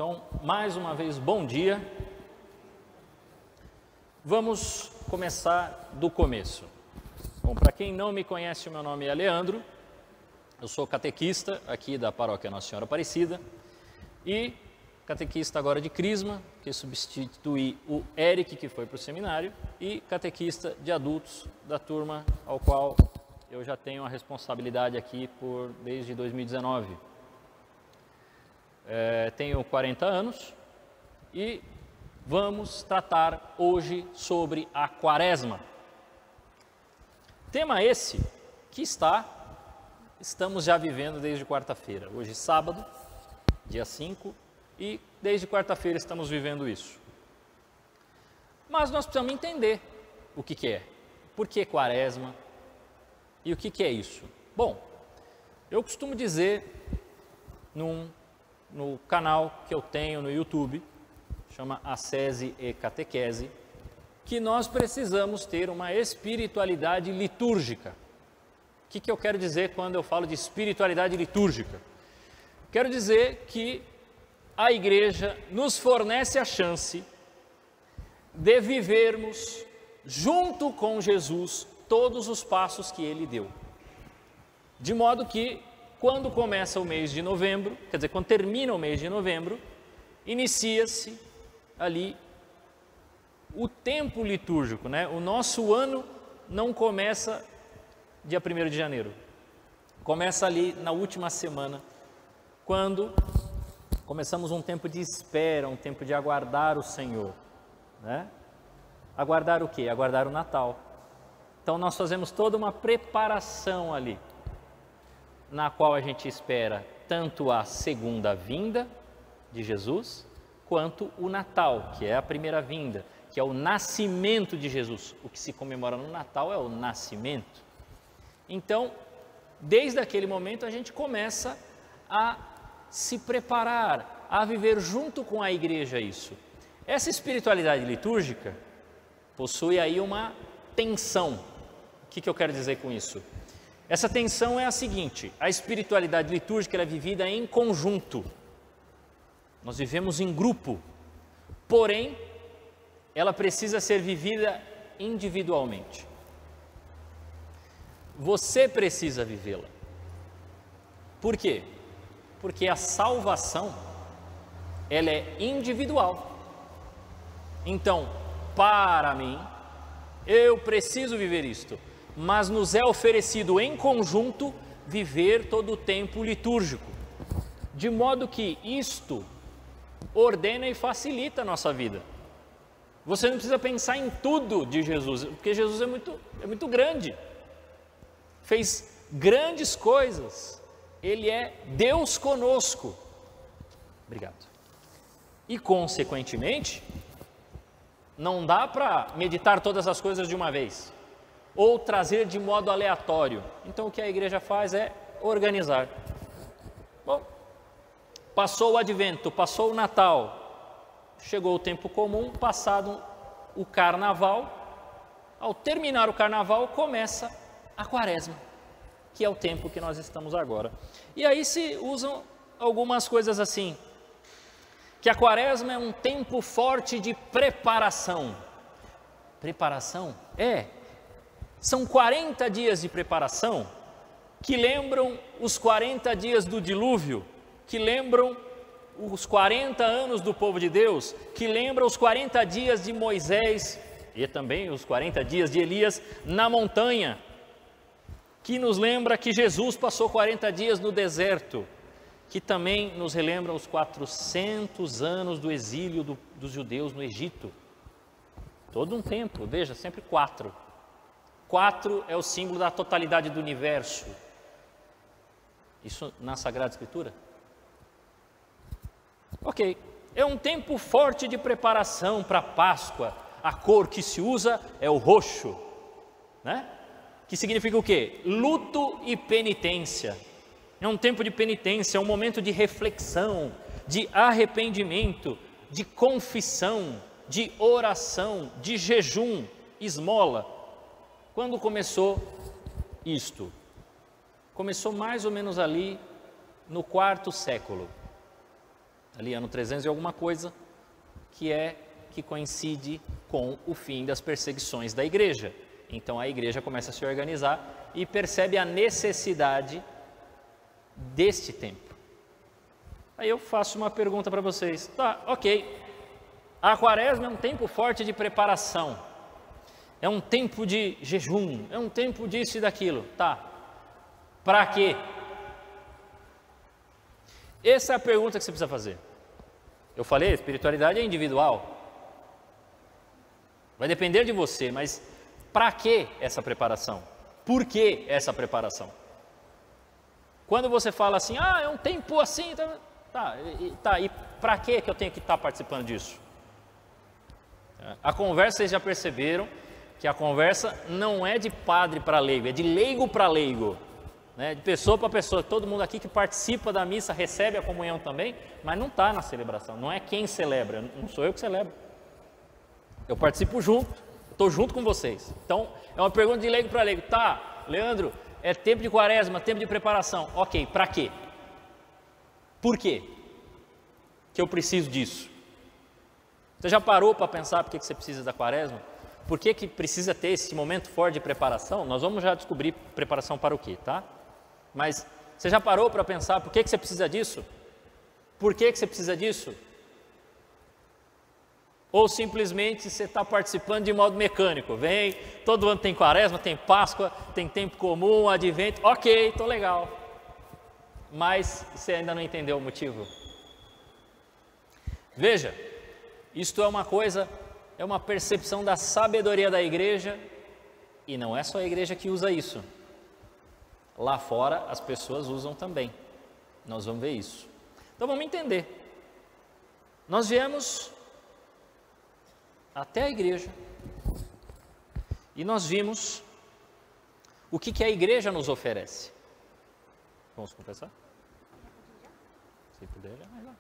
Então, mais uma vez, bom dia. Vamos começar do começo. Bom, para quem não me conhece, o meu nome é Leandro, eu sou catequista aqui da Paróquia Nossa Senhora Aparecida e catequista agora de Crisma, que substitui o Eric, que foi para o seminário, e catequista de adultos da turma ao qual eu já tenho a responsabilidade aqui desde 2019. Tenho 40 anos e vamos tratar hoje sobre a Quaresma. Tema esse que estamos já vivendo desde quarta-feira. Hoje sábado, dia 5, e desde quarta-feira estamos vivendo isso. Mas nós precisamos entender o que é, por que Quaresma e o que é isso. Bom, eu costumo dizer no canal que eu tenho no YouTube, chama Ascese e Catequese, que nós precisamos ter uma espiritualidade litúrgica. O que eu quero dizer quando eu falo de espiritualidade litúrgica? Quero dizer que a Igreja nos fornece a chance de vivermos junto com Jesus todos os passos que Ele deu. De modo que, quando começa o mês de novembro, quer dizer, quando termina o mês de novembro, inicia-se ali o tempo litúrgico, né? O nosso ano não começa dia 1º de janeiro, começa ali na última semana, quando começamos um tempo de espera, um tempo de aguardar o Senhor, né? Aguardar o quê? Aguardar o Natal. Então nós fazemos toda uma preparação ali, na qual a gente espera tanto a segunda vinda de Jesus, quanto o Natal, que é a primeira vinda, que é o nascimento de Jesus. O que se comemora no Natal é o nascimento. Então, desde aquele momento a gente começa a se preparar, a viver junto com a Igreja isso. Essa espiritualidade litúrgica possui aí uma tensão. O que eu quero dizer com isso? Essa tensão é a seguinte: a espiritualidade litúrgica é vivida em conjunto. Nós vivemos em grupo, porém, ela precisa ser vivida individualmente. Você precisa vivê-la. Por quê? Porque a salvação, ela é individual. Então, para mim, eu preciso viver isto, mas nos é oferecido em conjunto viver todo o tempo litúrgico, de modo que isto ordena e facilita a nossa vida. Você não precisa pensar em tudo de Jesus, porque Jesus é muito grande, fez grandes coisas, Ele é Deus conosco. Obrigado. E consequentemente, não dá para meditar todas as coisas de uma vez, ou trazer de modo aleatório. Então o que a igreja faz é organizar. Bom, passou o Advento, passou o Natal, chegou o tempo comum, passado o Carnaval. Ao terminar o Carnaval, começa a Quaresma, que é o tempo que nós estamos agora. E aí se usam algumas coisas assim, que a Quaresma é um tempo forte de preparação. Preparação? São 40 dias de preparação que lembram os 40 dias do dilúvio, que lembram os 40 anos do povo de Deus, que lembram os 40 dias de Moisés e também os 40 dias de Elias na montanha, que nos lembra que Jesus passou 40 dias no deserto, que também nos relembra os 400 anos do exílio dos judeus no Egito. Todo um tempo, veja, sempre 4. 4 é o símbolo da totalidade do universo. Isso na Sagrada Escritura? Ok, é um tempo forte de preparação para a Páscoa. A cor que se usa é o roxo, né? Que significa o quê? Luto e penitência. É um tempo de penitência, é um momento de reflexão, de arrependimento, de confissão, de oração, de jejum, esmola. Quando começou isto? Começou mais ou menos ali no 4º século. ali ano 300 e alguma coisa, que coincide com o fim das perseguições da igreja. Então a igreja começa a se organizar e percebe a necessidade deste tempo. Aí eu faço uma pergunta para vocês. Tá, ok, a quaresma é um tempo forte de preparação, é um tempo de jejum, é um tempo disso e daquilo, tá, para quê? Essa é a pergunta que você precisa fazer. Eu falei, a espiritualidade é individual, vai depender de você, mas para que essa preparação? Por que essa preparação? Quando você fala assim, é um tempo assim, e para que eu tenho que estar participando disso? A conversa, vocês já perceberam que a conversa não é de padre para leigo, é de leigo para leigo, né? De pessoa para pessoa. Todo mundo aqui que participa da missa recebe a comunhão também, mas não está na celebração, não é quem celebra, não sou eu que celebro. Eu participo junto, estou junto com vocês. Então, é uma pergunta de leigo para leigo. Tá, Leandro, é tempo de quaresma, tempo de preparação. Ok, para quê? Por quê que eu preciso disso? Você já parou para pensar por que você precisa da quaresma? Por que precisa ter esse momento forte de preparação? Nós vamos já descobrir preparação para o quê, tá? Mas você já parou para pensar por que você precisa disso? Por que você precisa disso? Ou simplesmente você está participando de modo mecânico? Vem, todo ano tem quaresma, tem Páscoa, tem tempo comum, advento, ok, estou legal. Mas você ainda não entendeu o motivo? Veja, isto é uma coisa, é uma percepção da sabedoria da igreja, e não é só a igreja que usa isso. Lá fora as pessoas usam também. Nós vamos ver isso. Então vamos entender. Nós viemos até a igreja e nós vimos o que a igreja nos oferece. Vamos confessar? Se puder, já vai lá.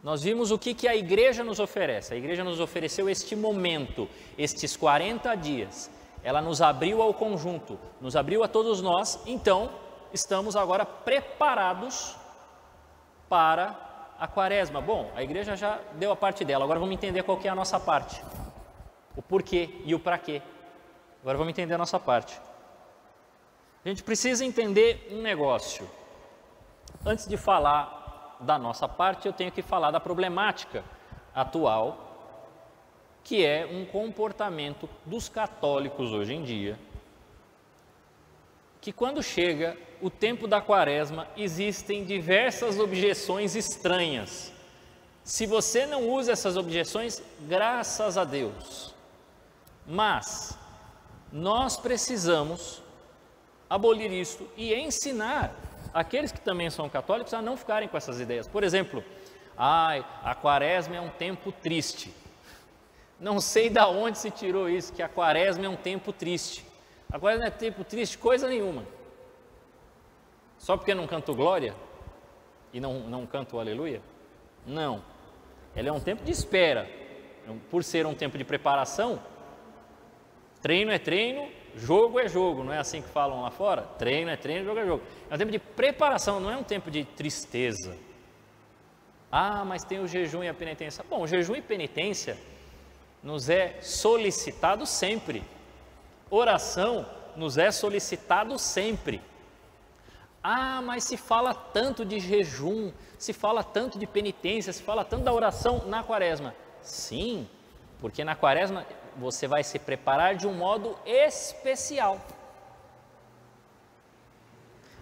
Nós vimos o que a igreja nos oferece. A igreja nos ofereceu este momento, estes 40 dias. Ela nos abriu ao conjunto, nos abriu a todos nós. Então, estamos agora preparados para a quaresma. Bom, a igreja já deu a parte dela. Agora vamos entender qual que é a nossa parte. O porquê e o para quê. Agora vamos entender a nossa parte. A gente precisa entender um negócio. Antes de falar da nossa parte, eu tenho que falar da problemática atual, que é um comportamento dos católicos hoje em dia, que quando chega o tempo da quaresma, existem diversas objeções estranhas. Se você não usa essas objeções, graças a Deus. Mas nós precisamos abolir isso e ensinar aqueles que também são católicos a não ficarem com essas ideias. Por exemplo, a quaresma é um tempo triste. Não sei de onde se tirou isso, que a quaresma é um tempo triste. A quaresma é tempo triste, coisa nenhuma. Só porque não canto glória e não canto aleluia? Não. Ela é um tempo de espera. Por ser um tempo de preparação, treino é treino, jogo é jogo, não é assim que falam lá fora? Treino é treino, jogo é jogo. É um tempo de preparação, não é um tempo de tristeza. Mas tem o jejum e a penitência. Bom, o jejum e penitência nos é solicitado sempre. Oração nos é solicitado sempre. Mas se fala tanto de jejum, se fala tanto de penitência, se fala tanto da oração na quaresma. Sim, porque na quaresma você vai se preparar de um modo especial.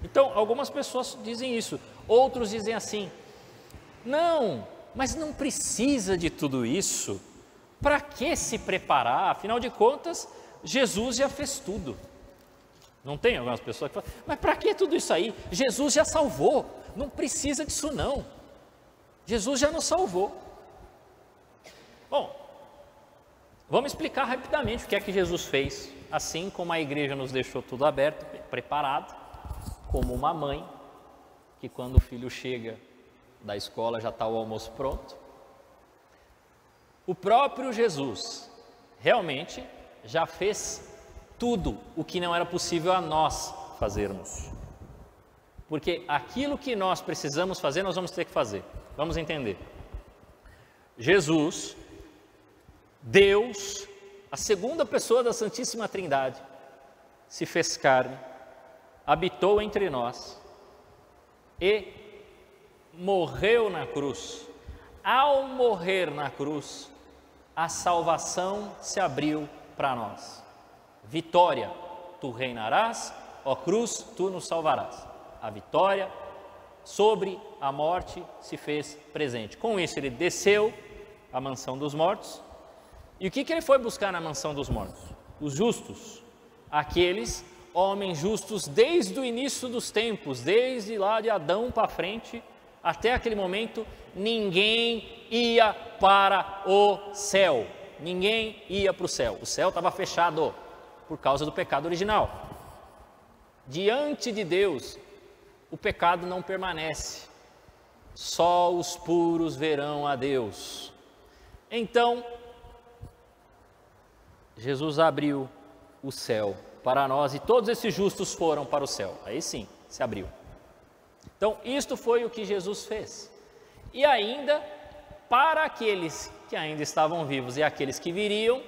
Então, algumas pessoas dizem isso, outros dizem assim, não, mas não precisa de tudo isso, para que se preparar? Afinal de contas, Jesus já fez tudo. Não tem algumas pessoas que falam, mas para que tudo isso aí? Jesus já salvou, não precisa disso não. Jesus já nos salvou. Bom, vamos explicar rapidamente o que é que Jesus fez, assim como a igreja nos deixou tudo aberto, preparado, como uma mãe, que quando o filho chega da escola já está o almoço pronto. O próprio Jesus realmente já fez tudo o que não era possível a nós fazermos. Porque aquilo que nós precisamos fazer, nós vamos ter que fazer. Vamos entender. Jesus, Deus, a segunda pessoa da Santíssima Trindade, se fez carne, habitou entre nós e morreu na cruz. Ao morrer na cruz, a salvação se abriu para nós. Vitória, tu reinarás, ó cruz, tu nos salvarás. A vitória sobre a morte se fez presente. Com isso ele desceu à mansão dos mortos. E o que ele foi buscar na mansão dos mortos? Os justos, aqueles homens justos desde o início dos tempos, desde lá de Adão para frente, até aquele momento, ninguém ia para o céu, ninguém ia para o céu estava fechado por causa do pecado original. Diante de Deus, o pecado não permanece, só os puros verão a Deus. Então, Jesus abriu o céu para nós e todos esses justos foram para o céu. Aí sim, se abriu. Então, isto foi o que Jesus fez. E ainda, para aqueles que ainda estavam vivos e aqueles que viriam,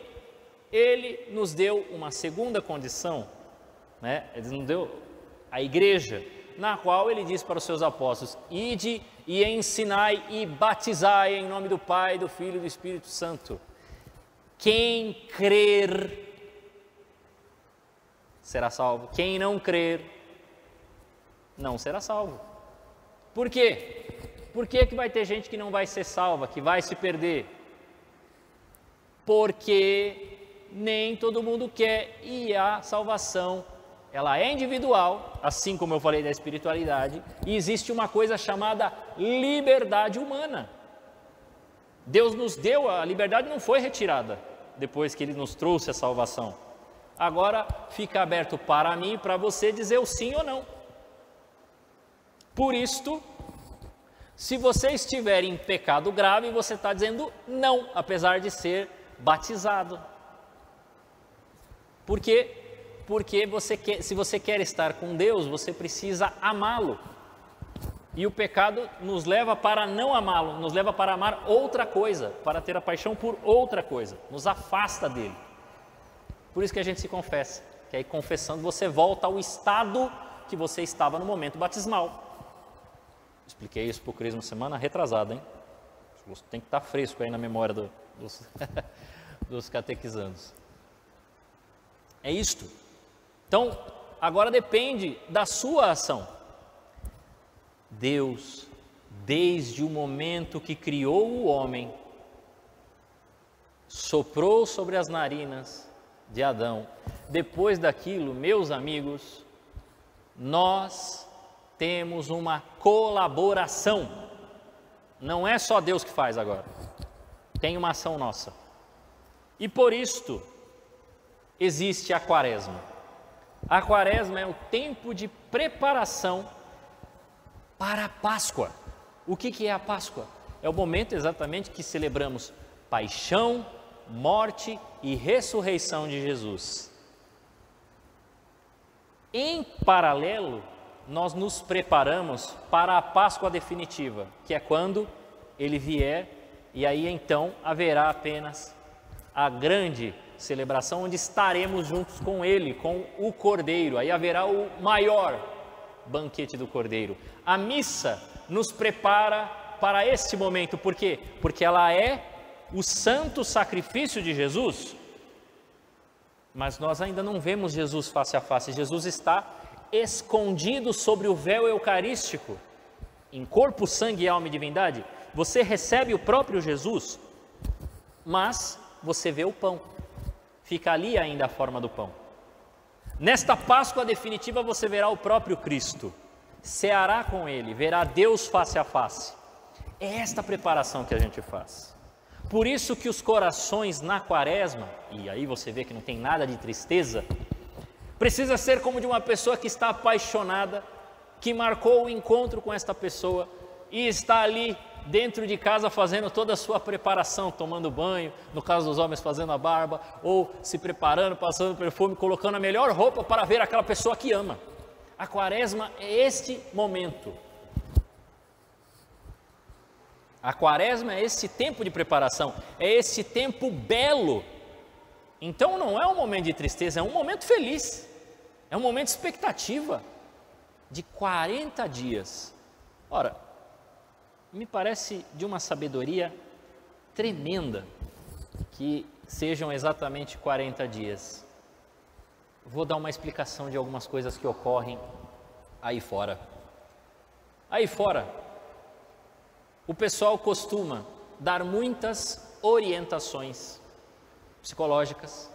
Ele nos deu uma segunda condição, né? Ele nos deu a igreja, na qual Ele disse para os seus apóstolos: ide e ensinai e batizai em nome do Pai, do Filho e do Espírito Santo. Quem crer será salvo, quem não crer não será salvo. Por quê? Por que vai ter gente que não vai ser salva, que vai se perder? Porque nem todo mundo quer, e a salvação, ela é individual, assim como eu falei da espiritualidade, e existe uma coisa chamada liberdade humana. Deus nos deu, a liberdade não foi retirada depois que Ele nos trouxe a salvação. Agora fica aberto para mim e para você dizer o sim ou não. Por isto, se você estiver em pecado grave, você está dizendo não, apesar de ser batizado. Por quê? Porque se você quer estar com Deus, você precisa amá-lo. E o pecado nos leva para não amá-lo, nos leva para amar outra coisa, para ter a paixão por outra coisa, nos afasta dele. Por isso que a gente se confessa, que aí confessando você volta ao estado que você estava no momento batismal. Expliquei isso para o Crisma semana retrasada, hein? Tem que estar fresco aí na memória dos catequizandos. É isto. Então, agora depende da sua ação. Deus, desde o momento que criou o homem, soprou sobre as narinas de Adão. Depois daquilo, meus amigos, nós temos uma colaboração. Não é só Deus que faz agora. Tem uma ação nossa. E por isto existe a quaresma. A quaresma é o tempo de preparação para a Páscoa. O que é a Páscoa? É o momento exatamente que celebramos paixão, morte e ressurreição de Jesus. Em paralelo, nós nos preparamos para a Páscoa definitiva, que é quando Ele vier, e aí então haverá apenas a grande celebração, onde estaremos juntos com Ele, com o Cordeiro. Aí haverá o maior banquete do Cordeiro. A missa nos prepara para este momento. Por quê? Porque ela é o santo sacrifício de Jesus, mas nós ainda não vemos Jesus face a face. Jesus está escondido sobre o véu eucarístico, em corpo, sangue, alma e divindade. Você recebe o próprio Jesus, mas você vê o pão, fica ali ainda a forma do pão. Nesta Páscoa definitiva você verá o próprio Cristo, ceará com Ele, verá Deus face a face. É esta preparação que a gente faz. Por isso que os corações na quaresma, e aí você vê que não tem nada de tristeza, precisa ser como de uma pessoa que está apaixonada, que marcou o encontro com esta pessoa e está ali dentro de casa fazendo toda a sua preparação, tomando banho, no caso dos homens fazendo a barba, ou se preparando, passando perfume, colocando a melhor roupa para ver aquela pessoa que ama. A quaresma é este momento. A quaresma é esse tempo de preparação, é esse tempo belo. Então não é um momento de tristeza, é um momento feliz, é um momento de expectativa, de 40 dias. Ora, me parece de uma sabedoria tremenda que sejam exatamente 40 dias. Vou dar uma explicação de algumas coisas que ocorrem aí fora. Aí fora, o pessoal costuma dar muitas orientações psicológicas,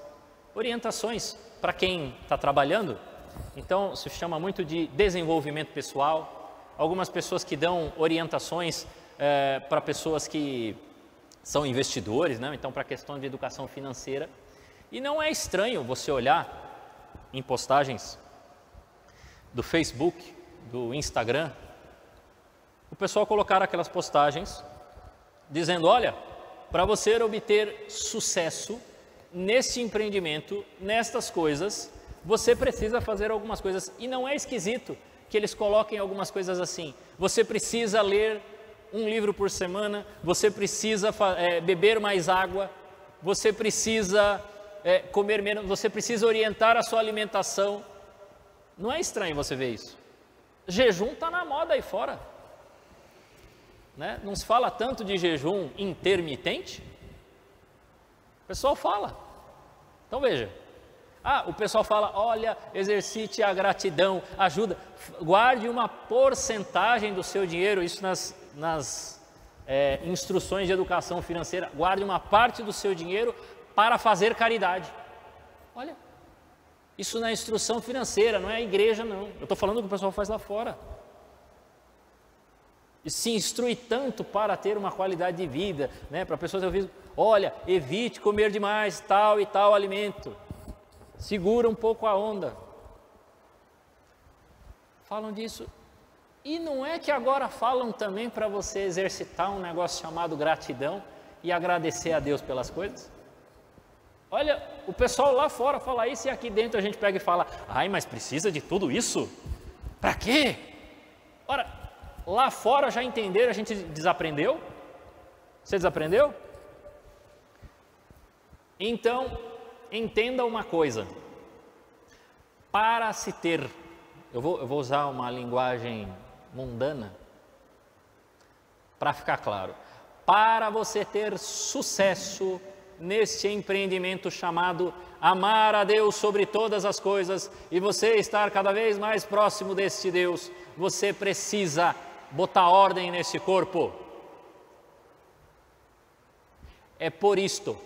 orientações para quem está trabalhando. Então, se chama muito de desenvolvimento pessoal. Algumas pessoas que dão orientações para pessoas que são investidores, né? Então para a questão de educação financeira. E não é estranho você olhar em postagens do Facebook, do Instagram, o pessoal colocar aquelas postagens dizendo: olha, para você obter sucesso nesse empreendimento, nestas coisas, você precisa fazer algumas coisas. E não é esquisito que eles coloquem algumas coisas assim: você precisa ler um livro por semana, você precisa beber mais água, você precisa comer menos, você precisa orientar a sua alimentação. Não é estranho você ver isso. Jejum está na moda aí fora, né? Não se fala tanto de jejum intermitente? O pessoal fala. Então veja, o pessoal fala: olha, exercite a gratidão, ajuda, guarde uma porcentagem do seu dinheiro, isso nas instruções de educação financeira, guarde uma parte do seu dinheiro para fazer caridade. Olha, isso na instrução financeira, não é a igreja não, eu estou falando do que o pessoal faz lá fora. E se instrui tanto para ter uma qualidade de vida, né? Para pessoas eu vi, olha, evite comer demais tal e tal alimento, segura um pouco a onda. Falam disso. E não é que agora falam também para você exercitar um negócio chamado gratidão e agradecer a Deus pelas coisas? Olha, o pessoal lá fora fala isso e aqui dentro a gente pega e fala: ai, mas precisa de tudo isso? Para quê? Ora, lá fora já entenderam, a gente desaprendeu? Você desaprendeu? Então, entenda uma coisa: para se ter, eu vou usar uma linguagem mundana para ficar claro, para você ter sucesso neste empreendimento chamado amar a Deus sobre todas as coisas e você estar cada vez mais próximo deste Deus, você precisa botar ordem nesse corpo. É por isto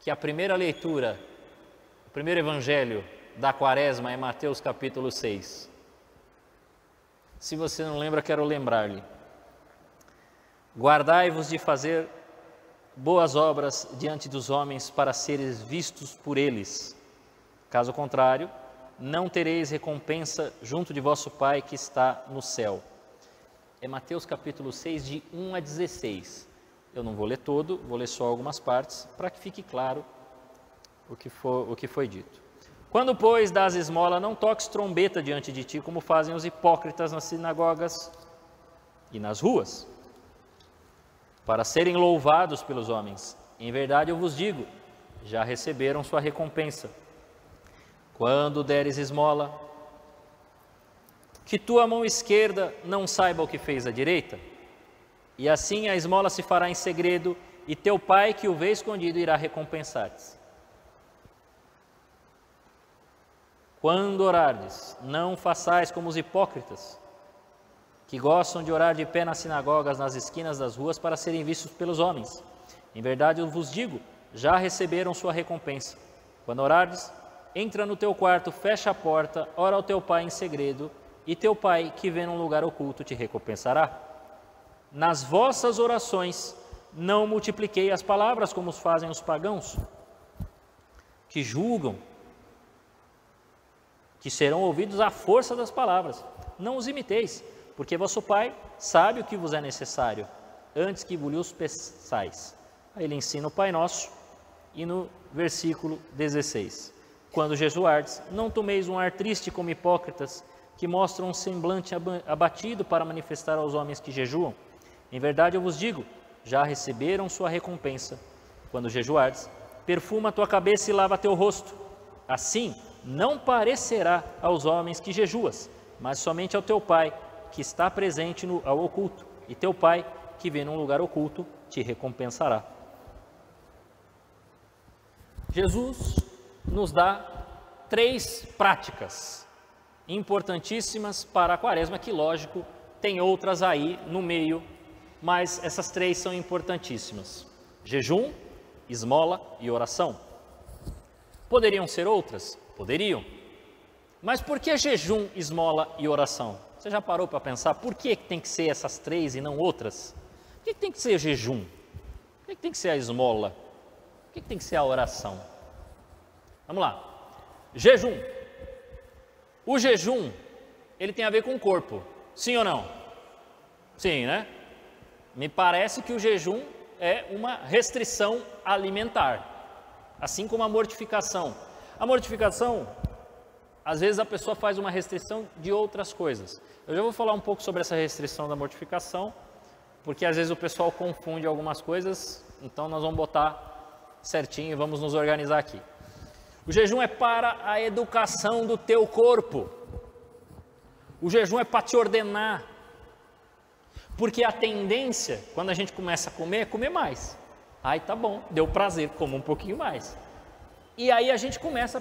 que a primeira leitura, o primeiro evangelho da quaresma é Mateus capítulo 6. Se você não lembra, quero lembrar-lhe: guardai-vos de fazer boas obras diante dos homens para seres vistos por eles. Caso contrário, não tereis recompensa junto de vosso Pai que está no céu. É Mateus capítulo 6, de 1 a 16. Eu não vou ler todo, vou ler só algumas partes, para que fique claro o que foi dito. Quando, pois, dás esmola, não toques trombeta diante de ti, como fazem os hipócritas nas sinagogas e nas ruas, para serem louvados pelos homens. Em verdade eu vos digo, já receberam sua recompensa. Quando deres esmola, que tua mão esquerda não saiba o que fez a direita, e assim a esmola se fará em segredo, e teu Pai que o vê escondido irá recompensar-te. Quando orardes, não façais como os hipócritas, que gostam de orar de pé nas sinagogas, nas esquinas das ruas, para serem vistos pelos homens. Em verdade eu vos digo, já receberam sua recompensa. Quando orardes, entra no teu quarto, fecha a porta, ora ao teu Pai em segredo, e teu Pai, que vê num lugar oculto, te recompensará. Nas vossas orações, não multipliquei as palavras como fazem os pagãos, que julgam que serão ouvidos à força das palavras. Não os imiteis, porque vosso Pai sabe o que vos é necessário, antes que vos peçais. Aí ele ensina o Pai Nosso, e no versículo 16: quando jejuardes, não tomeis um ar triste como hipócritas, que mostram um semblante abatido para manifestar aos homens que jejuam. Em verdade eu vos digo, já receberam sua recompensa. Quando jejuardes, perfuma a tua cabeça e lava teu rosto. Assim, não parecerá aos homens que jejuas, mas somente ao teu Pai, que está presente ao oculto. E teu Pai, que vê num lugar oculto, te recompensará. Jesus nos dá 3 práticas importantíssimas para a quaresma, que lógico, tem outras aí no meio, mas essas 3 são importantíssimas: jejum, esmola e oração. Poderiam ser outras? Poderiam. Mas por que jejum, esmola e oração? Você já parou para pensar por que tem que ser essas 3 e não outras? Por que tem que ser jejum? Por que tem que ser a esmola? Por que tem que ser a oração? Vamos lá. Jejum. O jejum, ele tem a ver com o corpo. Sim ou não? Sim, né? Me parece que o jejum é uma restrição alimentar, assim como a mortificação. A mortificação, às vezes a pessoa faz uma restrição de outras coisas. Eu já vou falar um pouco sobre essa restrição da mortificação, porque às vezes o pessoal confunde algumas coisas, então nós vamos botar certinho e vamos nos organizar aqui. O jejum é para a educação do teu corpo. O jejum é para te ordenar. Porque a tendência, quando a gente começa a comer, é comer mais. Ai, tá bom, deu prazer, como um pouquinho mais. E aí a gente começa a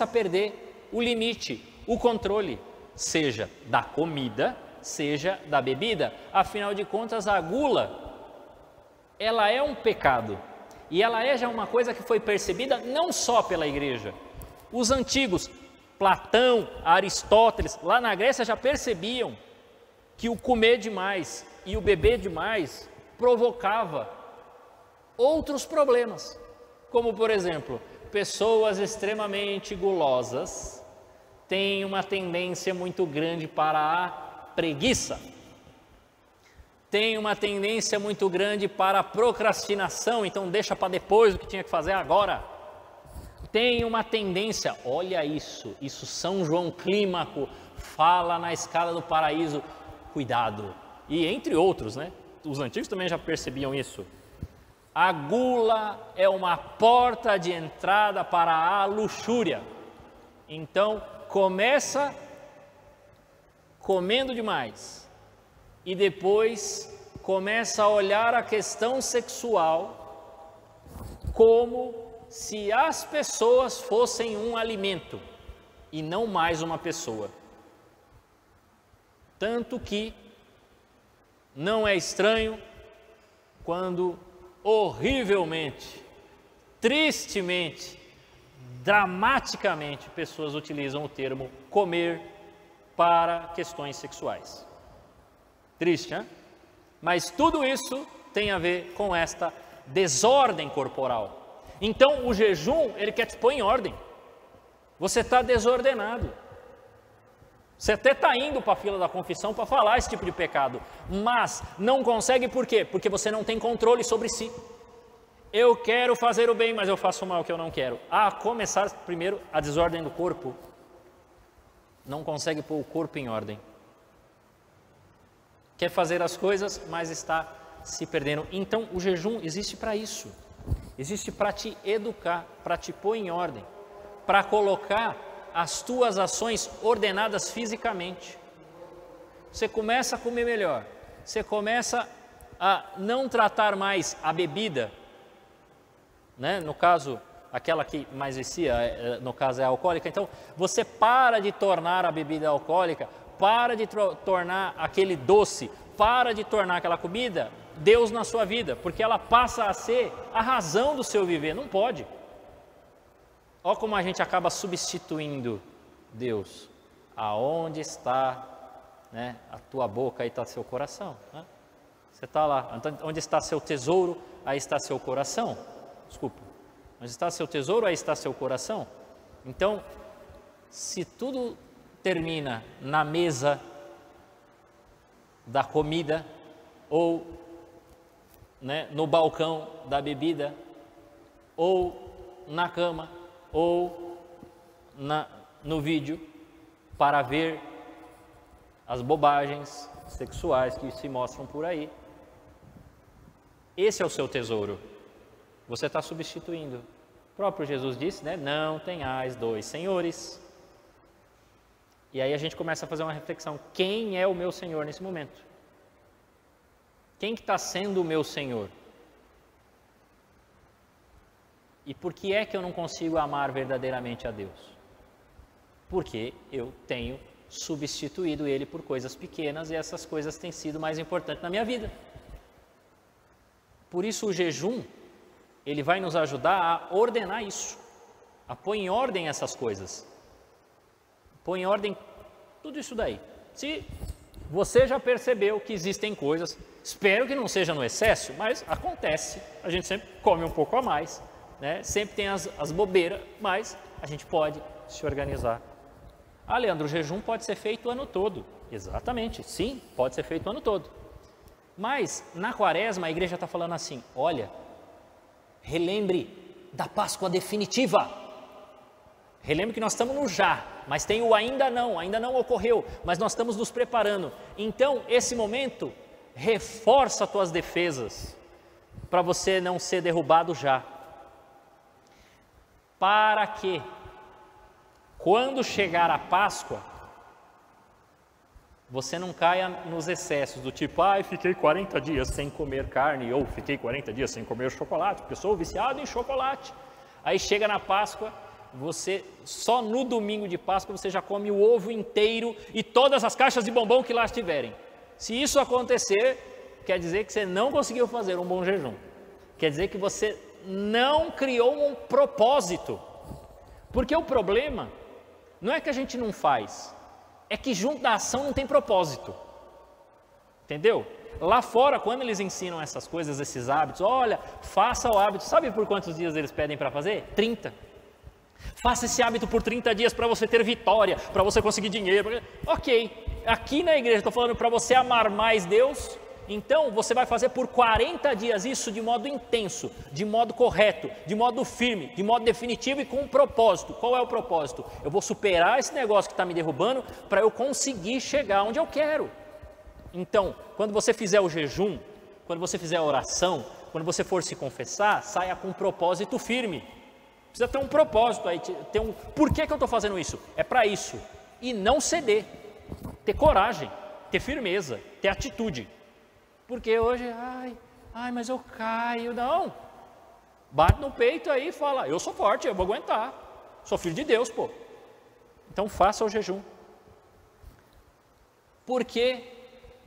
perder o limite, o controle, seja da comida, seja da bebida. Afinal de contas, a gula, ela é um pecado. E ela é já uma coisa que foi percebida não só pela igreja. Os antigos, Platão, Aristóteles, lá na Grécia já percebiam que o comer demais e o beber demais provocava outros problemas. Como, por exemplo, pessoas extremamente gulosas têm uma tendência muito grande para a preguiça. Tem uma tendência muito grande para a procrastinação, então deixa para depois o que tinha que fazer agora. Tem uma tendência, olha isso São João Clímaco fala na Escada do Paraíso, cuidado. E entre outros, né? Os antigos também já percebiam isso. A gula é uma porta de entrada para a luxúria. Então, começa comendo demais. E depois começa a olhar a questão sexual como se as pessoas fossem um alimento e não mais uma pessoa. Tanto que não é estranho quando horrivelmente, tristemente, dramaticamente pessoas utilizam o termo comer para questões sexuais. Triste, né? Mas tudo isso tem a ver com esta desordem corporal. Então o jejum, ele quer te pôr em ordem. Você está desordenado. Você até está indo para a fila da confissão para falar esse tipo de pecado, mas não consegue por quê? Porque você não tem controle sobre si. Eu quero fazer o bem, mas eu faço o mal que eu não quero. A começar primeiro a desordem do corpo. Não consegue pôr o corpo em ordem. Quer fazer as coisas, mas está se perdendo. Então o jejum existe para isso. Existe para te educar, para te pôr em ordem, para colocar as tuas ações ordenadas fisicamente. Você começa a comer melhor, você começa a não tratar mais a bebida, né? No caso, aquela que mais vicia, no caso é a alcoólica. Então, você para de tornar a bebida alcoólica, para de tornar aquele doce, para de tornar aquela comida Deus na sua vida, porque ela passa a ser a razão do seu viver. Não pode. Olha como a gente acaba substituindo Deus. Aonde está, né, a tua boca, aí está seu coração, né? Você está lá, onde está seu tesouro, aí está seu coração. Desculpa, onde está seu tesouro, aí está seu coração. Então, se tudo termina na mesa da comida ou, né, no balcão da bebida ou na cama, ou no vídeo, para ver as bobagens sexuais que se mostram por aí. Esse é o seu tesouro. Você está substituindo. O próprio Jesus disse, né? Não tenhais dois senhores. E aí a gente começa a fazer uma reflexão. Quem é o meu Senhor nesse momento? Quem que está sendo o meu Senhor? E por que é que eu não consigo amar verdadeiramente a Deus? Porque eu tenho substituído Ele por coisas pequenas e essas coisas têm sido mais importantes na minha vida. Por isso o jejum, ele vai nos ajudar a ordenar isso, a pôr em ordem essas coisas. Põe em ordem tudo isso daí. Se você já percebeu que existem coisas, espero que não seja no excesso, mas acontece, a gente sempre come um pouco a mais, né? Sempre tem as bobeiras, mas a gente pode se organizar. Ah, Leandro, o jejum pode ser feito o ano todo. Exatamente, sim, pode ser feito o ano todo. Mas na quaresma a igreja está falando assim, olha, relembre da Páscoa definitiva. Relembre que nós estamos no já, mas tem o ainda não ocorreu, mas nós estamos nos preparando. Então, esse momento, reforça as tuas defesas, para você não ser derrubado já. Para que, quando chegar a Páscoa, você não caia nos excessos do tipo, fiquei 40 dias sem comer carne, ou fiquei 40 dias sem comer chocolate, porque eu sou viciado em chocolate. Aí chega na Páscoa, você, só no domingo de Páscoa, você já come o ovo inteiro e todas as caixas de bombom que lá estiverem. Se isso acontecer, quer dizer que você não conseguiu fazer um bom jejum. Quer dizer que você não criou um propósito. Porque o problema não é que a gente não faz, é que junto da ação não tem propósito. Entendeu? Lá fora, quando eles ensinam essas coisas, esses hábitos, olha, faça o hábito, sabe por quantos dias eles pedem para fazer? 30. Faça esse hábito por 30 dias para você ter vitória, para você conseguir dinheiro. Ok, aqui na igreja estou falando para você amar mais Deus, então você vai fazer por 40 dias isso de modo intenso, de modo correto, de modo firme, de modo definitivo e com um propósito. Qual é o propósito? Eu vou superar esse negócio que está me derrubando para eu conseguir chegar onde eu quero. Então, quando você fizer o jejum, quando você fizer a oração, quando você for se confessar, saia com um propósito firme. Precisa ter um propósito aí, ter um... Por que eu estou fazendo isso? É para isso. E não ceder. Ter coragem, ter firmeza, ter atitude. Porque hoje, mas eu caio. Não. Bate no peito aí e fala, eu sou forte, eu vou aguentar. Sou filho de Deus, pô. Então faça o jejum. Por que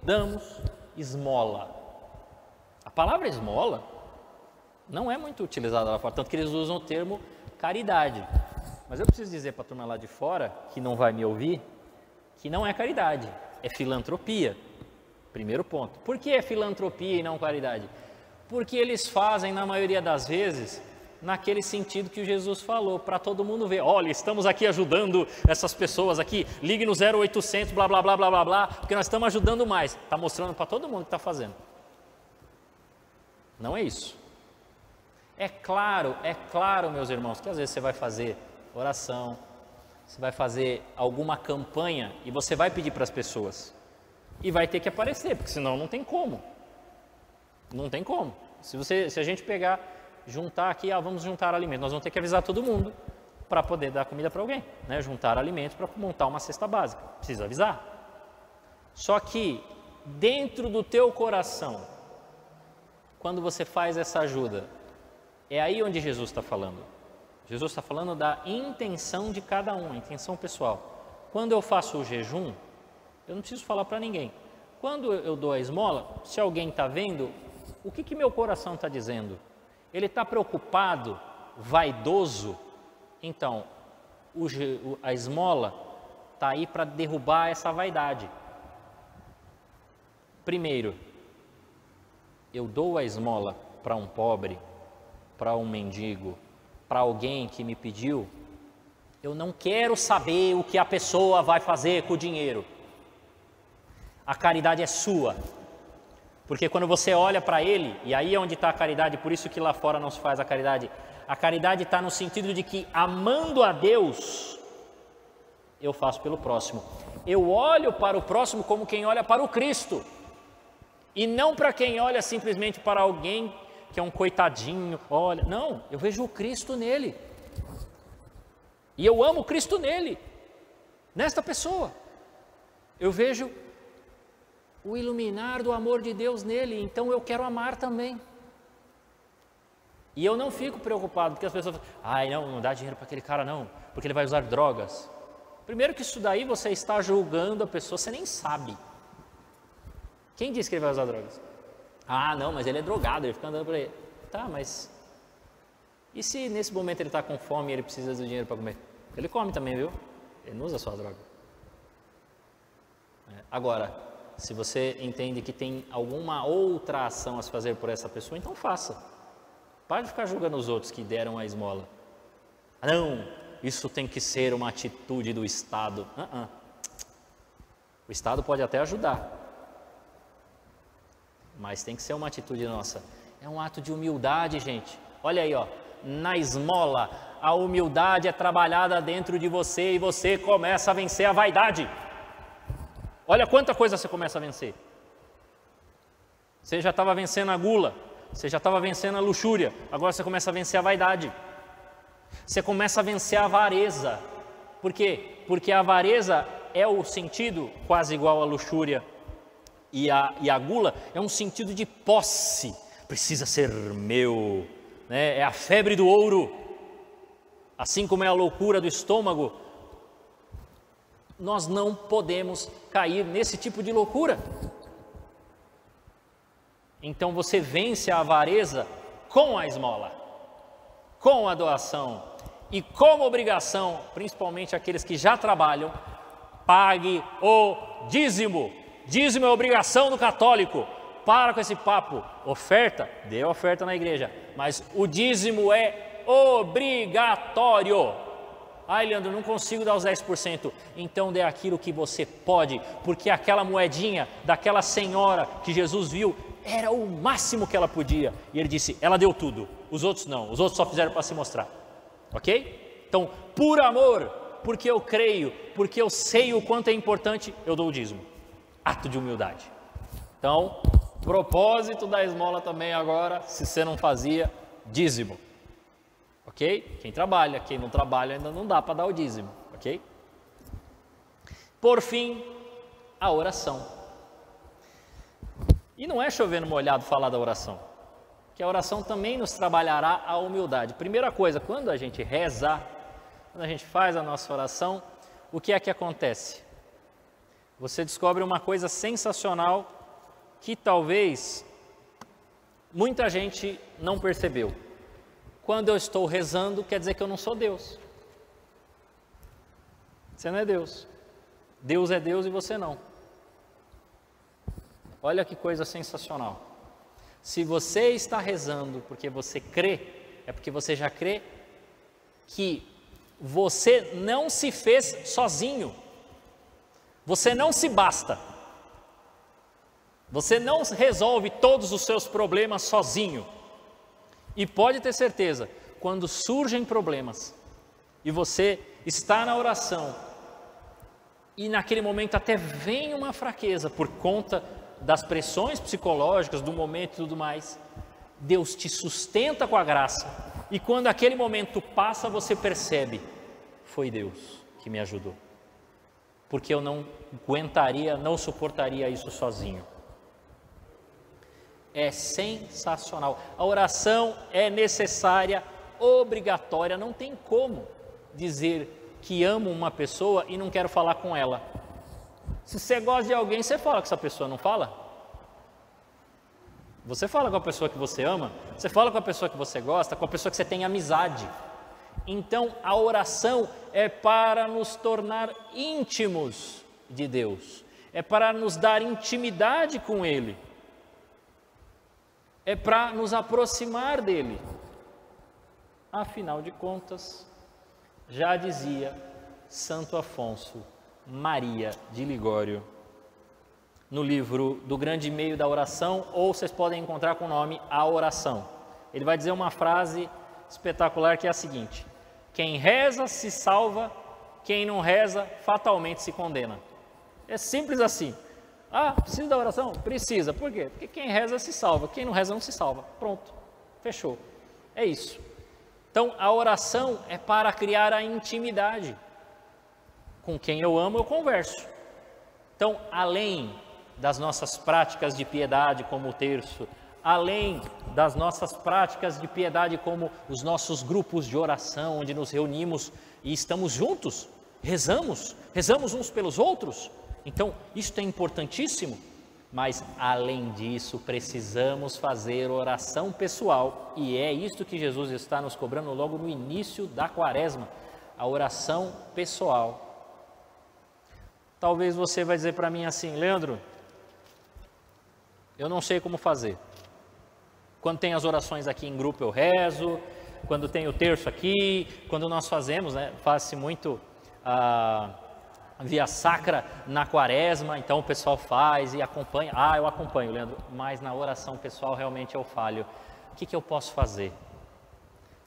damos esmola? A palavra esmola não é muito utilizada lá fora, tanto que eles usam o termo caridade. Mas eu preciso dizer para a turma lá de fora, que não vai me ouvir, que não é caridade, é filantropia. Primeiro ponto. Por que é filantropia e não caridade? Porque eles fazem, na maioria das vezes, naquele sentido que o Jesus falou, para todo mundo ver, olha, estamos aqui ajudando essas pessoas aqui, ligue no 0800, blá, blá, blá, blá, blá, blá, porque nós estamos ajudando mais. Está mostrando para todo mundo que está fazendo. Não é isso. É claro, meus irmãos, que às vezes você vai fazer oração, você vai fazer alguma campanha e você vai pedir para as pessoas. E vai ter que aparecer, porque senão não tem como. Não tem como. Se a gente pegar, juntar aqui, vamos juntar alimentos, nós vamos ter que avisar todo mundo para poder dar comida para alguém, né? Juntar alimentos para montar uma cesta básica. Precisa avisar. Só que dentro do teu coração, quando você faz essa ajuda, é aí onde Jesus está falando. Jesus está falando da intenção de cada um, a intenção pessoal. Quando eu faço o jejum, eu não preciso falar para ninguém. Quando eu dou a esmola, se alguém está vendo, o que meu coração está dizendo? Ele está preocupado, vaidoso? Então, a esmola está aí para derrubar essa vaidade. Primeiro, eu dou a esmola para um pobre, para um mendigo, para alguém que me pediu, eu não quero saber o que a pessoa vai fazer com o dinheiro. A caridade é sua. Porque quando você olha para ele, e aí é onde está a caridade, por isso que lá fora não se faz a caridade está no sentido de que, amando a Deus, eu faço pelo próximo. Eu olho para o próximo como quem olha para o Cristo, e não para quem olha simplesmente para alguém que é um coitadinho, olha, não, eu vejo o Cristo nele, e eu amo o Cristo nele, nesta pessoa, eu vejo o iluminar do amor de Deus nele, então eu quero amar também. E eu não fico preocupado, porque as pessoas falam, não dá dinheiro para aquele cara não, porque ele vai usar drogas. Primeiro que isso daí você está julgando a pessoa, você nem sabe. Quem disse que ele vai usar drogas? Não, mas ele é drogado, ele fica andando por aí. Tá, mas e se nesse momento ele está com fome e ele precisa do dinheiro para comer? Ele come também, viu? Ele não usa só a droga. Agora, se você entende que tem alguma outra ação a se fazer por essa pessoa, então faça. Para de ficar julgando os outros que deram a esmola. Não, isso tem que ser uma atitude do Estado. O Estado pode até ajudar, mas tem que ser uma atitude nossa. É um ato de humildade, gente. Olha aí, ó, na esmola, a humildade é trabalhada dentro de você e você começa a vencer a vaidade. Olha quanta coisa você começa a vencer. Você já estava vencendo a gula, você já estava vencendo a luxúria, agora você começa a vencer a vaidade. Você começa a vencer a avareza. Por quê? Porque a avareza é o sentido quase igual à luxúria e a gula, é um sentido de posse. Precisa ser meu, né? É a febre do ouro. Assim como é a loucura do estômago, nós não podemos cair nesse tipo de loucura. Então você vence a avareza com a esmola, com a doação e como obrigação, principalmente aqueles que já trabalham, pague o dízimo. Dízimo é obrigação do católico. Para com esse papo. Oferta, dê oferta na igreja, mas o dízimo é obrigatório. Leandro, não consigo dar os 10%. Então dê aquilo que você pode, porque aquela moedinha daquela senhora que Jesus viu era o máximo que ela podia. E ele disse, ela deu tudo, os outros não, os outros só fizeram para se mostrar. Ok? Então, por amor, porque eu creio, porque eu sei o quanto é importante, eu dou o dízimo. Ato de humildade. Então, propósito da esmola também agora, se você não fazia, dízimo. Ok? Quem trabalha, quem não trabalha ainda não dá para dar o dízimo. Ok? Por fim, a oração. E não é chovendo molhado falar da oração, que a oração também nos trabalhará a humildade. Primeira coisa, quando a gente reza, quando a gente faz a nossa oração, o que é que acontece? Você descobre uma coisa sensacional que talvez muita gente não percebeu. Quando eu estou rezando, quer dizer que eu não sou Deus. Você não é Deus. Deus é Deus e você não. Olha que coisa sensacional. Se você está rezando porque você crê, é porque você já crê que você não se fez sozinho. Você não se basta. Você não resolve todos os seus problemas sozinho. E pode ter certeza, quando surgem problemas e você está na oração e naquele momento até vem uma fraqueza por conta das pressões psicológicas do momento e tudo mais, Deus te sustenta com a graça e quando aquele momento passa você percebe, foi Deus que me ajudou, porque eu não aguentaria, não suportaria isso sozinho. É sensacional. A oração é necessária, obrigatória, não tem como dizer que amo uma pessoa e não quero falar com ela. Se você gosta de alguém, você fala com essa pessoa, não fala? Você fala com a pessoa que você ama, você fala com a pessoa que você gosta, com a pessoa que você tem amizade. Então a oração é para nos tornar íntimos de Deus, é para nos dar intimidade com Ele. É para nos aproximar dele. Afinal de contas, já dizia Santo Afonso Maria de Ligório, no livro do Grande Meio da Oração, ou vocês podem encontrar com o nome A Oração. Ele vai dizer uma frase espetacular que é a seguinte: quem reza se salva, quem não reza fatalmente se condena. É simples assim. Ah, precisa da oração? Precisa. Por quê? Porque quem reza se salva, quem não reza não se salva. Pronto, fechou. É isso. Então, a oração é para criar a intimidade. Com quem eu amo, eu converso. Então, além das nossas práticas de piedade, como o terço, além das nossas práticas de piedade, como os nossos grupos de oração, onde nos reunimos e estamos juntos, rezamos uns pelos outros. Então, isso é importantíssimo, mas além disso, precisamos fazer oração pessoal, e é isto que Jesus está nos cobrando logo no início da quaresma, a oração pessoal. Talvez você vai dizer para mim assim: Leandro, eu não sei como fazer. Quando tem as orações aqui em grupo eu rezo, quando tem o terço aqui, quando nós fazemos, faz-se muito via sacra na quaresma, então o pessoal faz e acompanha. Eu acompanho, Leandro, mas na oração pessoal realmente eu falho. O que eu posso fazer?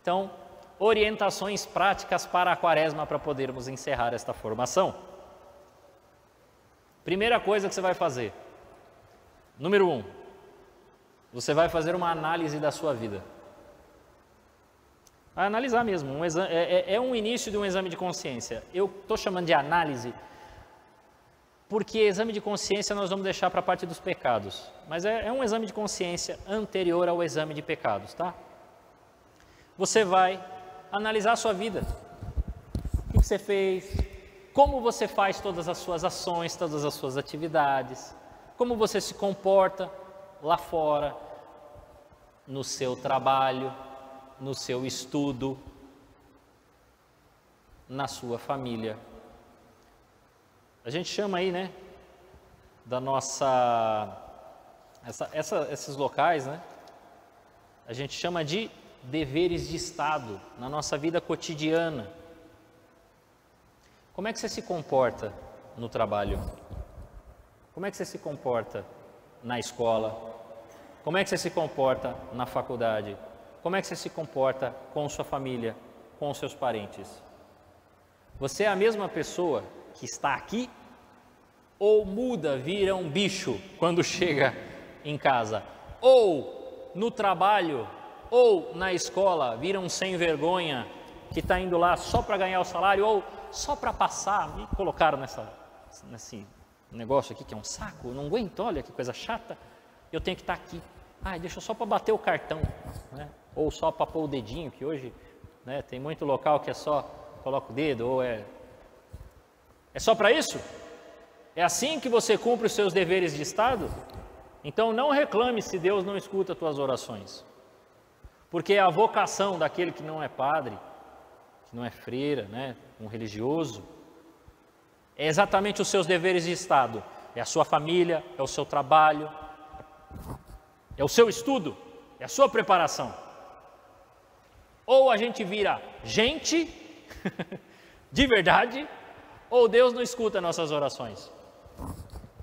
Então, orientações práticas para a quaresma para podermos encerrar esta formação. Primeira coisa que você vai fazer, número 1, você vai fazer uma análise da sua vida. Vai analisar mesmo, é um início de um exame de consciência. Eu estou chamando de análise porque exame de consciência nós vamos deixar para a parte dos pecados, mas é um exame de consciência anterior ao exame de pecados, tá? Você vai analisar a sua vida, o que você fez, como você faz todas as suas ações, todas as suas atividades, como você se comporta lá fora, no seu trabalho, no seu estudo, na sua família. A gente chama aí, da nossa, esses locais, a gente chama de deveres de Estado na nossa vida cotidiana. Como é que você se comporta no trabalho? Como é que você se comporta na escola? Como é que você se comporta na faculdade? Como é que você se comporta com sua família, com seus parentes? Você é a mesma pessoa que está aqui ou muda, vira um bicho quando chega em casa? Ou no trabalho, ou na escola, vira um sem vergonha que está indo lá só para ganhar o salário ou só para passar? Me colocaram nesse negócio aqui que é um saco, eu não aguento, olha que coisa chata, eu tenho que estar aqui. Deixa só para bater o cartão, ou só para pôr o dedinho, que hoje tem muito local que é só coloca o dedo, ou é só para isso? É assim que você cumpre os seus deveres de Estado? Então não reclame se Deus não escuta as tuas orações, porque a vocação daquele que não é padre, que não é freira, um religioso, é exatamente os seus deveres de Estado, é a sua família, é o seu trabalho, é o seu estudo, é a sua preparação. Ou a gente vira gente de verdade, ou Deus não escuta nossas orações,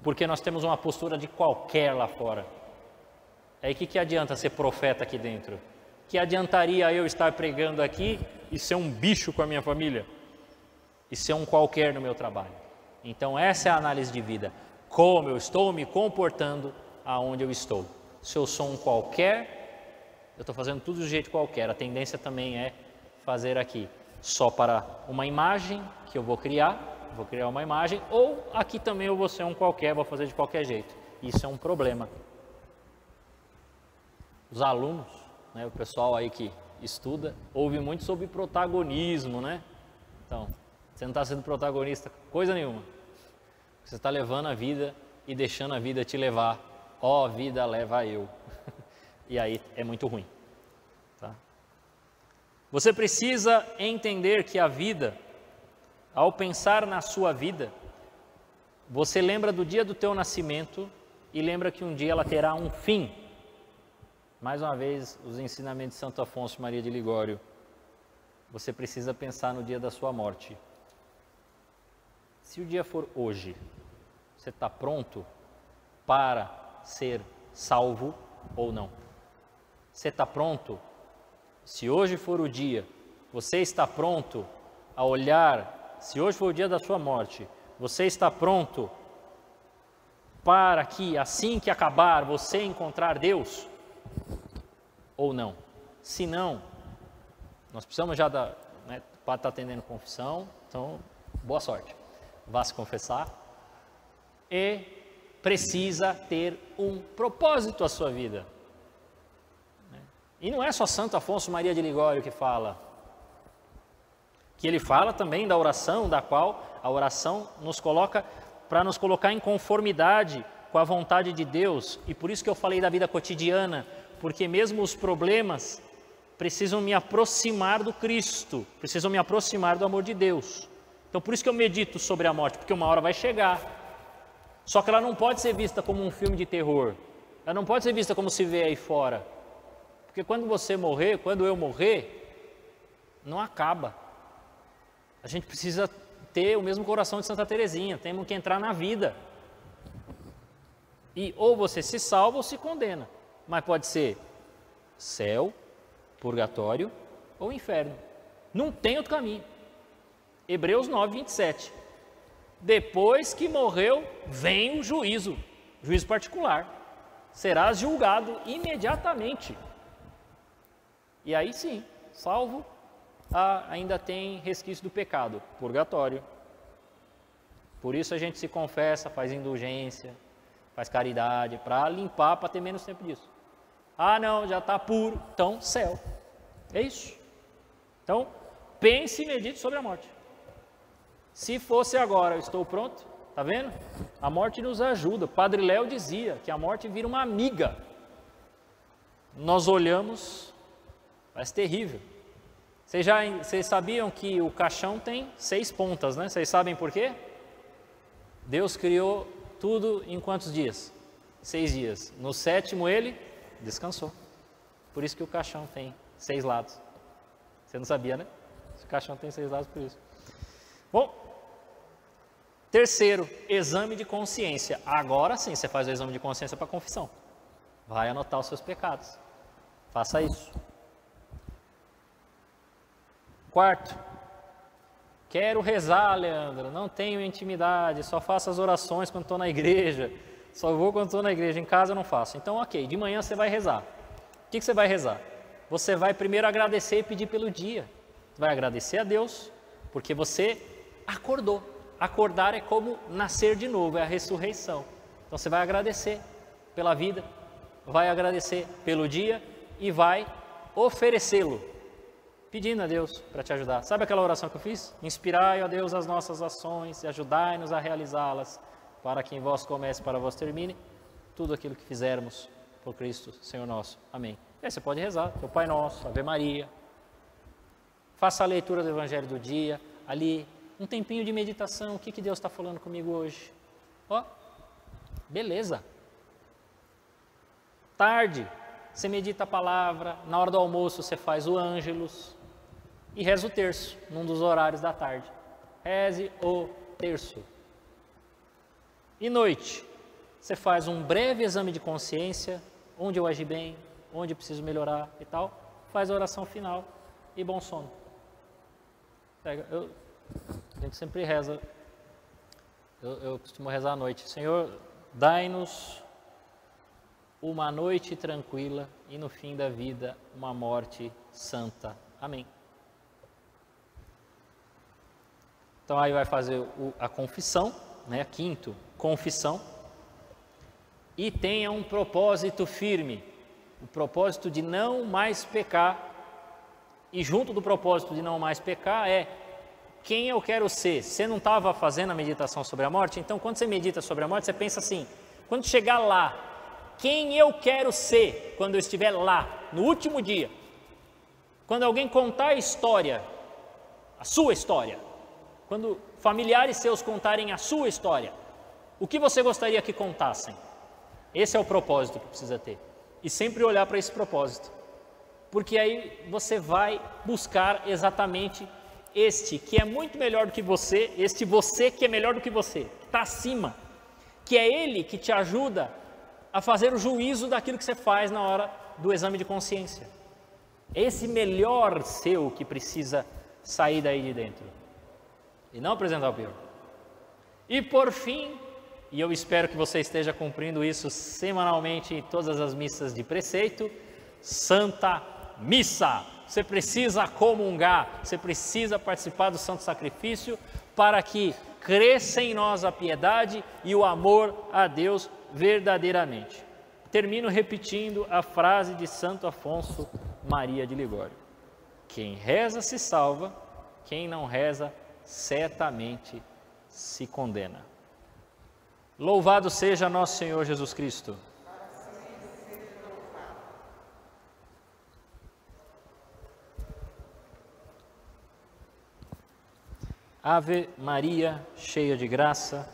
porque nós temos uma postura de qualquer lá fora. Aí o que adianta ser profeta aqui dentro? Que adiantaria eu estar pregando aqui e ser um bicho com a minha família? E ser um qualquer no meu trabalho? Então essa é a análise de vida. Como eu estou me comportando aonde eu estou? Se eu sou um qualquer, eu estou fazendo tudo do jeito qualquer. A tendência também é fazer aqui só para uma imagem que eu vou criar uma imagem, ou aqui também eu vou ser um qualquer, vou fazer de qualquer jeito. Isso é um problema. Os alunos, o pessoal aí que estuda, ouve muito sobre protagonismo, Então, você não está sendo protagonista coisa nenhuma. Você está levando a vida e deixando a vida te levar. Ó, vida leva eu. E aí é muito ruim. Tá? Você precisa entender que a vida, ao pensar na sua vida, você lembra do dia do teu nascimento e lembra que um dia ela terá um fim. Mais uma vez, os ensinamentos de Santo Afonso Maria de Ligório. Você precisa pensar no dia da sua morte. Se o dia for hoje, você está pronto para ser salvo ou não? Você está pronto? Se hoje for o dia, você está pronto a olhar, se hoje for o dia da sua morte, você está pronto para que assim que acabar você encontrar Deus ou não? Se não, nós precisamos já para estar atendendo confissão, então boa sorte, vá se confessar e precisa ter um propósito a sua vida. E não é só Santo Afonso Maria de Ligório que fala, que ele fala também da oração, da qual a oração nos coloca para nos colocar em conformidade com a vontade de Deus. E por isso que eu falei da vida cotidiana, porque mesmo os problemas precisam me aproximar do Cristo, precisam me aproximar do amor de Deus. Então por isso que eu medito sobre a morte, porque uma hora vai chegar. Só que ela não pode ser vista como um filme de terror, ela não pode ser vista como se vê aí fora. Porque quando você morrer, quando eu morrer, não acaba. A gente precisa ter o mesmo coração de Santa Teresinha, temos que entrar na vida. E ou você se salva ou se condena. Mas pode ser céu, purgatório ou inferno. Não tem outro caminho. Hebreus 9, 27. Depois que morreu, vem o juízo, juízo particular. Serás julgado imediatamente. E aí sim, salvo, ainda tem resquício do pecado, purgatório. Por isso a gente se confessa, faz indulgência, faz caridade, para limpar, para ter menos tempo disso. Ah não, já está puro, então céu. É isso. Então, pense e medite sobre a morte. Se fosse agora, eu estou pronto, está vendo? A morte nos ajuda. Padre Léo dizia que a morte vira uma amiga. Nós olhamos, parece terrível. Vocês sabiam que o caixão tem 6 pontas, né? Vocês sabem por quê? Deus criou tudo em quantos dias? 6 dias. No 7º ele descansou. Por isso que o caixão tem 6 lados. Você não sabia, né? O caixão tem 6 lados por isso. Bom, terceiro, exame de consciência. Agora sim, você faz o exame de consciência para confissão. Vai anotar os seus pecados. Faça isso. Quarto, quero rezar, Leandro, não tenho intimidade, só faço as orações quando estou na igreja, só vou quando estou na igreja, em casa eu não faço. Então, ok, de manhã você vai rezar. O que você vai rezar? Você vai primeiro agradecer e pedir pelo dia. Vai agradecer a Deus, porque você acordou. Acordar é como nascer de novo, é a ressurreição. Então você vai agradecer pela vida, vai agradecer pelo dia e vai oferecê-lo. Pedindo a Deus para te ajudar. Sabe aquela oração que eu fiz? Inspirai, ó Deus, as nossas ações e ajudai-nos a realizá-las, para que em vós comece, para vós termine, tudo aquilo que fizermos por Cristo, Senhor nosso. Amém. E aí você pode rezar, o Pai Nosso, Ave Maria. Faça a leitura do Evangelho do dia, ali, um tempinho de meditação, o que Deus está falando comigo hoje? Ó, beleza. Tarde, você medita a palavra, na hora do almoço você faz o ângelus e reza o terço, num dos horários da tarde. Reze o terço. E noite, você faz um breve exame de consciência, onde eu agi bem, onde eu preciso melhorar e tal, faz a oração final e bom sono. A gente sempre reza, eu costumo rezar à noite. Senhor, dai-nos uma noite tranquila e no fim da vida uma morte santa. Amém. Então aí vai fazer a confissão, né? Quinto, confissão. E tenha um propósito firme, o propósito de não mais pecar. E junto do propósito de não mais pecar é quem eu quero ser. Você não estava fazendo a meditação sobre a morte? Então quando você medita sobre a morte, você pensa assim, quando chegar lá, quem eu quero ser quando eu estiver lá, no último dia? Quando alguém contar a história, a sua história, quando familiares seus contarem a sua história, o que você gostaria que contassem? Esse é o propósito que precisa ter. E sempre olhar para esse propósito. Porque aí você vai buscar exatamente este que é muito melhor do que você, este você que é melhor do que você, que está acima. que é Ele que te ajuda a fazer o juízo daquilo que você faz na hora do exame de consciência. É esse melhor seu que precisa sair daí de dentro e não apresentar o pior. E por fim, e eu espero que você esteja cumprindo isso semanalmente em todas as missas de preceito, Santa Missa. Você precisa comungar, você precisa participar do Santo Sacrifício para que cresça em nós a piedade e o amor a Deus verdadeiramente. Termino repetindo a frase de Santo Afonso Maria de Ligório: quem reza se salva, quem não reza certamente se condena. Louvado seja nosso Senhor Jesus Cristo. Ave Maria, cheia de graça,